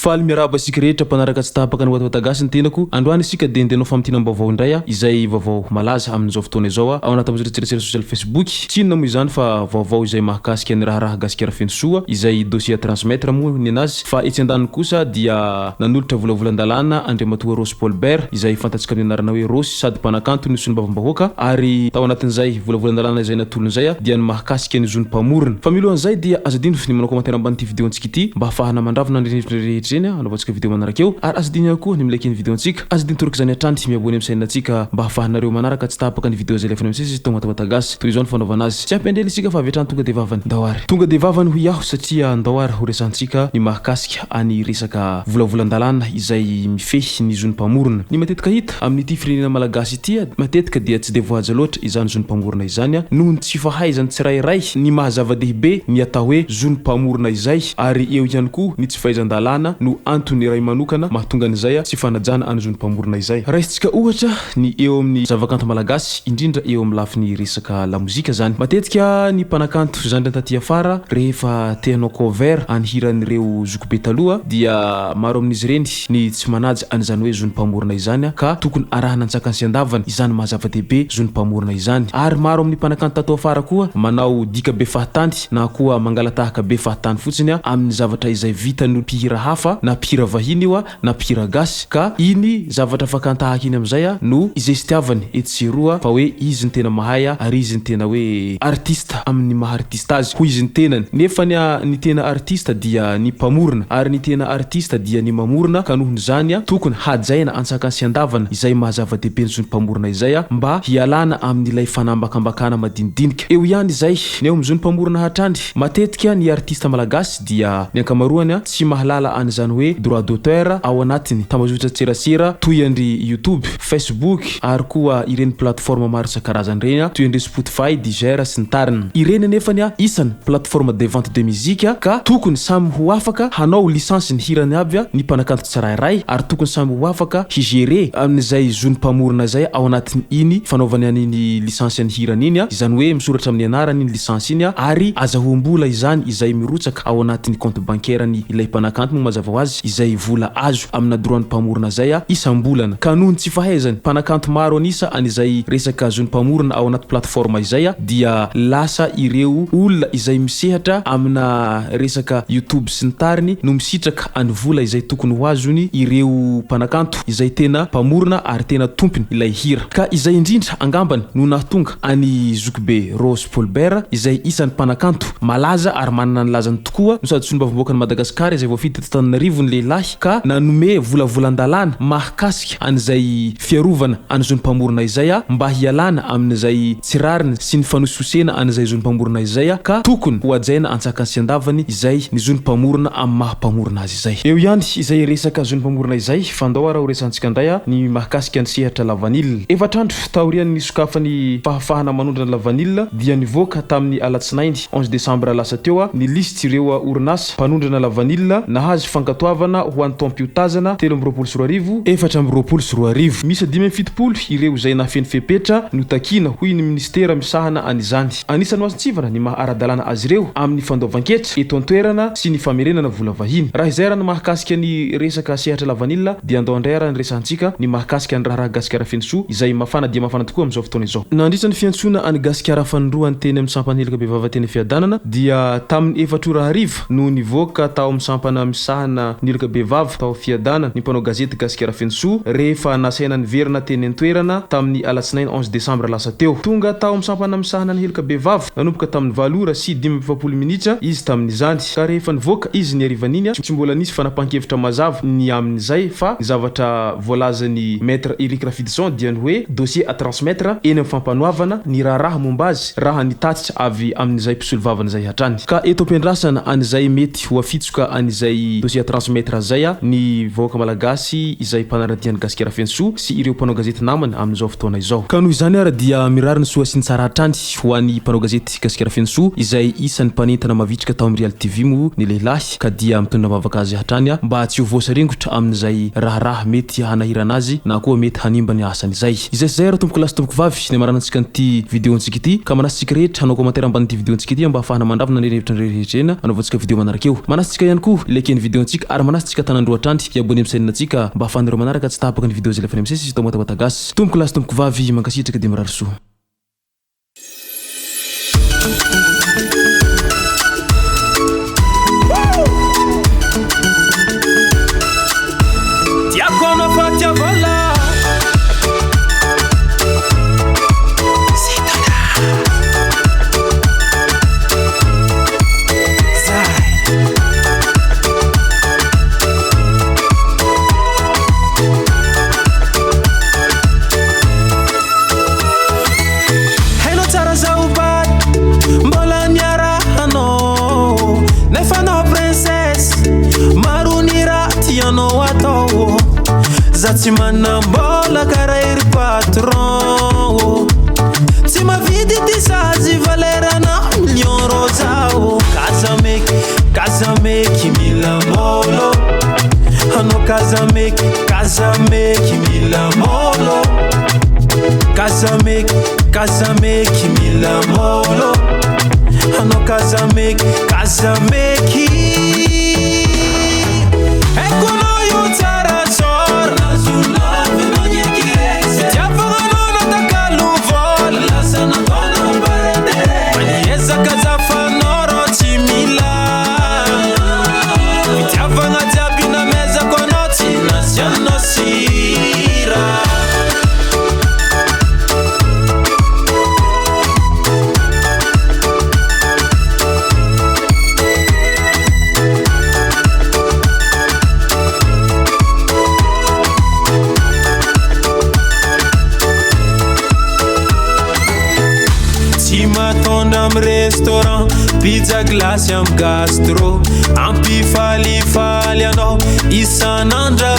Faly miarahaba asika rehetra mpanaraka tsy tapaka ny watawatagasy ny tenako androany isika de ndenao famtinam-baovao indray izay vaovao malaza amin'izao fotoana izao ao anaty mireritseritsera social Facebook tsy inona moa izany fa vaovao izay mahakasika ny raha gasikara feno soa izay dossier transmettre moa ny anazy fa etsy andaniny kosa dia nanolotra volavolan-dalàna Andriamatoa Rose Paulbert izay fantatsika amin'ny anarana hoe Rose sady mpanakanto ny sony bavambahoaka ary tao anatin'izay volavolan-dalàna izay natolon'izay dia ny mahakasika ny zony mpamorona fa milohan'izay dia azadino ny manao commentaire amban'ity vidéontsika ity mba ahafahana mandravona ny anaovantsika video manarakeo ary azadino koa ny milike ny vidéontsika azadino toraka zany atrandy miabony amin'ny sainatsika mba ahafahanareo manaraka tsy tapaka ny video zay lefana amsisy to watawatagasy toy izao ny fanaovana azy tsy ampendely isika fa aviatrany tonga de vavany ndawary tonga de vavany ho yaho satria ndawary ho resantsika ny mahakasika any resaka volavolan-dalàna izay mifehy ny zony mpamorona ny matetika hita amin'ity firenena malagasy ity matetika dia tsy de voaja loatra izany zony mpamorona izany noho ny tsy fahaizany tsirairay ny mahazava-dehibe ny atao hoe zony mpamorona izay ary eo ihany koa ny tsy fahaizan-dalàna no antony iray manokana mahatonga an'izay tsy fanajana any zony mpamorona izay raisitsika ohatra ny eo amin'ny zavakanto malagasy indrindra eo amin'ny lafiny resaka lamozika zany matetika ny mpanakanto zany taty afara rehefa tehanao cover anhiran'ireo zokobe taloha dia maro amin'izy ireny ny tsy manaja an'izany hoe zony mpamorona izany ka tokony arahana antsakany sy andavany izany mahazava-dehibe zony mpamorona izany ary maro amin'ny mpanakanto tato afara koa manao dika be fahatany na koa mangalatahaka be fahatany fotsiny amin'ny zavatra izay vitany mpihira hafa na pira vahiny io na pira gasy ka iny zavatra fakantahaka iny amizay no izay sitiavany etseroa fa hoe izy ny tena mahay ary izy ny tena hoe artista amin'ny maha artista azy ho izy ny tenany nefa ny tena artista dia ny mpamorona ary ny tena artista dia ny mamorona ka nohony zany tokony hajaina antsakany sy andavana izay mahazava-dehibe ny zony mpamorona izay mba hialana amin'ilay fanambakambakana madinidinika eo ihany izay ny eo am'zony mpamorona hatrandry matetika ny artista malagasy dia ny ankamaroany tsy mahalala an'izany hoe droit d'auteur ao anatiny tambazotra tserasera toy andry YouTube, Facebook ary koa ireny plateforme maro isan-karazany reny toy andry Spotify, Deezer sy ny tariny ireny nefany isany plateforme de vente de musique ka tokony samy ho afaka hanao licence ny hirany aby ny mpanakanto tsirairay ary tokony samy ho afaka higere amin'izay zony mpamorona zay ao anatiny iny fanaovany an'iny licence ny hirany iny izany hoe misoratra amin'ny anarany iny licence iny ary azahoam-bola izany izay mirotsaka ao anatiny compte bancaire ny ilay mpanakanto no mazava ho azy izay vola azo amina droit mpamorona zay isam-bolana ka nohony tsy fahaizany mpanakanto maro anisa an'izay resaka zony mpamorona ao anaty plateforme izay dia lasa ireo olona izay misehatra amina resaka YouTube sy ny tariny no misitraka any vola izay tokony ho azony ireo mpanakanto izay tena mpamorona ary tena tompony ilay hira ka izay indrindra angambany no nahatonga any zokobe Rose Paulbert izay isan'ny mpanakanto malaza ary manana ny lazany tokoa no sady sony bavamboaka ny Madagasikara izay voafidy Tananarivo ny lehilahy ka nanome volavolan-dalàna mahakasika an'izay fiarovana any zony mpamorona izay mba hialana amin'izay tsirariny sy ny fanososena an'izay zony mpamorona izay ka tokony ho ajaina antsakany sy andavany izay ny zony mpamorona amin'ny maha-mpamorona azy izay eo ihany izay resaka zony mpamorona izay fandao raha ho resantsika anday ny mahakasika ny sehatra lavanilina efatrandro taorian'ny sokafany fahafahana manondrana lavanilina dia nivoaka tamin'ny alatsinainy 11 décembre lasa teo ny listy ireo orinasa mpanondrana lavanilina nahazo fankatoavana ho an'ny tompiotazana 324 424 misy 570 ireo izay nafeny fepetra no takina hoy ny ministera misahana an'izany anisany masintsivana ny maha ara-dalàna azy ireo amin'ny fandoavan-ketra eto an-toerana sy ny famerenana vola vahiny raha izay raha ny mahakasika ny resaka sehatra lavanilina dia andao andray raha ny resantsika ny mahakasika ny raha gasikara fenosoa izay mafana dia mafana tokoa amin'izao fotoana izao nandritra ny fiantsona any gasikara fanindroany teny amin'ny sampany helaka bevava teny fiadanana dia tamin'ny 4 hariva no nivoaka tao amin'ny sampana misahana nilaka bevava tao fiadanana ny mpanao gazety gasikara fenosoa rehefa nasaina ny verina teny an-toerana tamin'ny alatsinainy 11 décembre lasa teo tonga tao amin'ny sampana misahana ny helaka bevava nanomboka tamin'ny 7 ora sy 20 minitra izy tamin'izany ka rehefa nivoaka izy ny arivan'iny tsy mbola nisy fanapahan-kevitra mazava ny amin'izay fa ny zavatra voalazany maître Eric Rafidson dia ny hoe dossier à transmettre eny amin'ny fampanoavana ny raharaha momba azy raha nitatitra avy amin'izay mpisolo vavana zay hatrany ka eto ampiandrasana an'izay mety ho afitsoka an'izay dossier à transmettre zay ny vahoaka malagasy izay mpanaradiany gasikara fenosoa sy ireo mpanao gazety namany amin'izao fotoana izao ka noho izany ara dia mirariny soa sy ny tsara hatrany ho an'ny mpanao gazety gasikara fenosoa izay isan'ny mpanentana mavitrika tao amin'ny Real TV mo ny lehilahy ka dia mitondra mavaka azy hatrany mba tsy ho voasaringotra amin'izay raharaha mety hanahirana azy na koa mety hanimba ny asany izay raha tomboko lasy tomboko vavy ny maranantsika nyity vidéontsika ity ka manasitsika rehetra hanao commentaire amban'ity vidéontsika ity mba ahafahana mandravina ny hevitra ny rehetra eny anaovantsika vidéo manarakeo manasitsika ihany koa lekeny vidéo antsika ary manasitsika tanandroatrandy iabony amsaininatsika mba afanareo manaraka tsy tapaka ny vidéo zay lefany amsay sy tomatavatagasy tomboko lasy tomboko vavy mankasitraka de mirarisoa Tsy manambola karaha patron tsy mavidy ty sazy valerana million rosao kazameky mila molo hanao kazameky mila molo kazameky mila molo hanao kazameky ekono io tsara restaurant pizza glace am gastro ampifalifaly anao isanandra